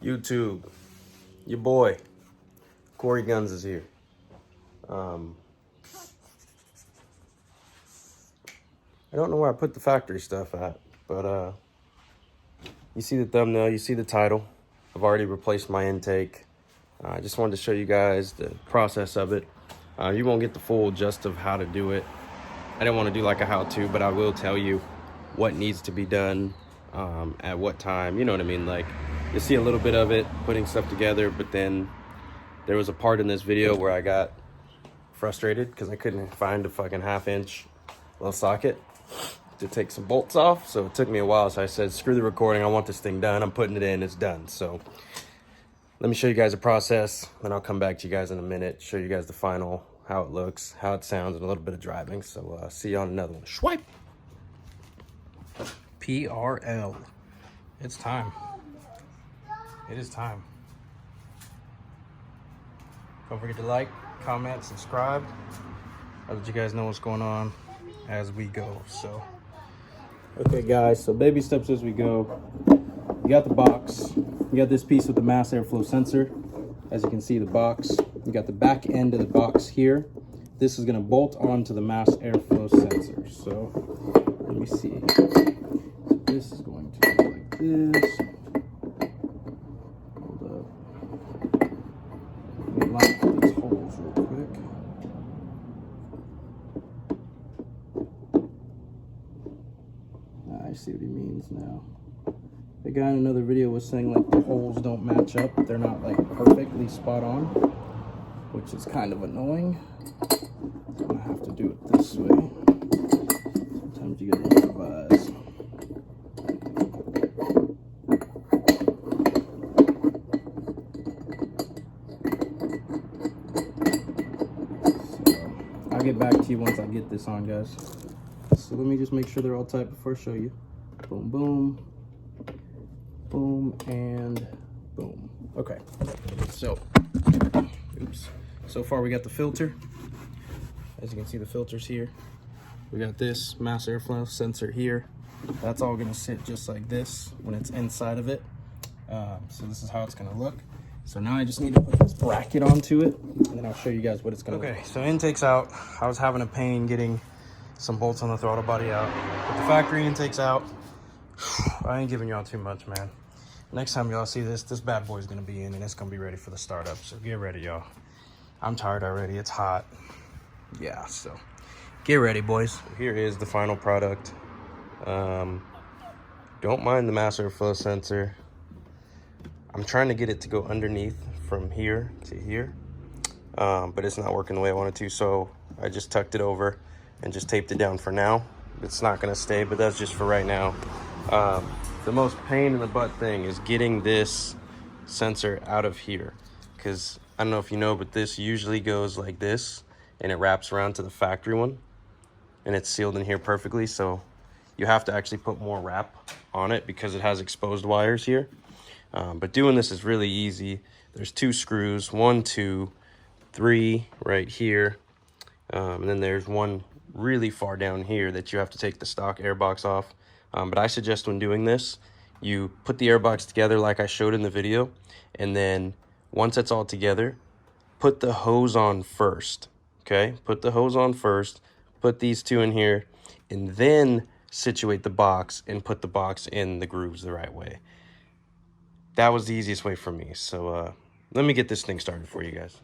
YouTube, your boy, Corey Guns is here. I don't know where I put the factory stuff at, but you see the thumbnail, you see the title. I've already replaced my intake. I just wanted to show you guys the process of it. You won't get the full gist of how to do it. I didn't want to do like a how-to, but I will tell you what needs to be done at what time. You know what I mean? Like, you'll see a little bit of it, putting stuff together, but then there was a part in this video where I got frustrated because I couldn't find a fucking 1/2 inch little socket to take some bolts off. So it took me a while. So I said, screw the recording. I want this thing done. I'm putting it in. It's done. So let me show you guys the process. Then I'll come back to you guys in a minute, show you guys the final, how it looks, how it sounds, and a little bit of driving. So see you on another one. Swipe. PRL. It's time. It is time. Don't forget to like, comment, subscribe. I'll let you guys know what's going on as we go. So, okay guys, so baby steps as we go. You got the box. You got this piece with the mass airflow sensor. As you can see, the box. You got the back end of the box here. This is gonna bolt onto the mass airflow sensor. So, let me see. So this is going to look like this. Hold up. Let me line up these holes real quick. I see what he means now. The guy in another video was saying like the holes don't match up. They're not like perfectly spot on, which is kind of annoying. I'm gonna have to do it this way. Sometimes you gotta improvise. So I'll get back to you once I get this on, guys. So let me just make sure they're all tight before I show you. Boom, boom, boom, and boom. Okay, so, oops. So far we got the filter. As you can see, the filter's here. We got this mass airflow sensor here. That's all gonna sit just like this when it's inside of it. So this is how it's gonna look. So now I just need to put this bracket onto it, and then I'll show you guys what it's gonna look like. Okay, so intake's out. I was having a pain getting some bolts on the throttle body out. But the factory intake's out. I ain't giving y'all too much, man. Next time y'all see this bad boy's gonna be in and it's gonna be ready for the startup. So get ready, y'all. I'm tired already, it's hot. Yeah, so get ready, boys. Here is the final product. Don't mind the mass airflow sensor. I'm trying to get it to go underneath from here to here, but it's not working the way I wanted to. So I just tucked it over and just taped it down for now. It's not gonna stay, but that's just for right now. The most pain in the butt thing is getting this sensor out of here, because I don't know if you know, but this usually goes like this and it wraps around to the factory one and it's sealed in here perfectly. So you have to actually put more wrap on it because it has exposed wires here. But doing this is really easy. There's 2 screws, 1, 2, 3 right here. And then there's one really far down here that you have to take the stock airbox off. But I suggest when doing this, you put the airbox together like I showed in the video, and then once it's all together, put the hose on first, okay? Put the hose on first, put these 2 in here, and then situate the box and put the box in the grooves the right way. That was the easiest way for me. So let me get this thing started for you guys.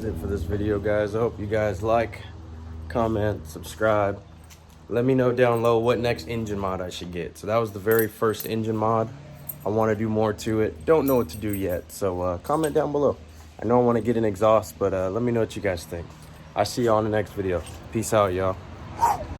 is it for this video, guys. I hope you guys like, comment, subscribe. Let me know down low what next engine mod I should get. So that was the very first engine mod. I want to do more to it. Don't know what to do yet. So comment down below. I know I want to get an exhaust, but let me know what you guys think. I'll see you on the next video. Peace out, y'all.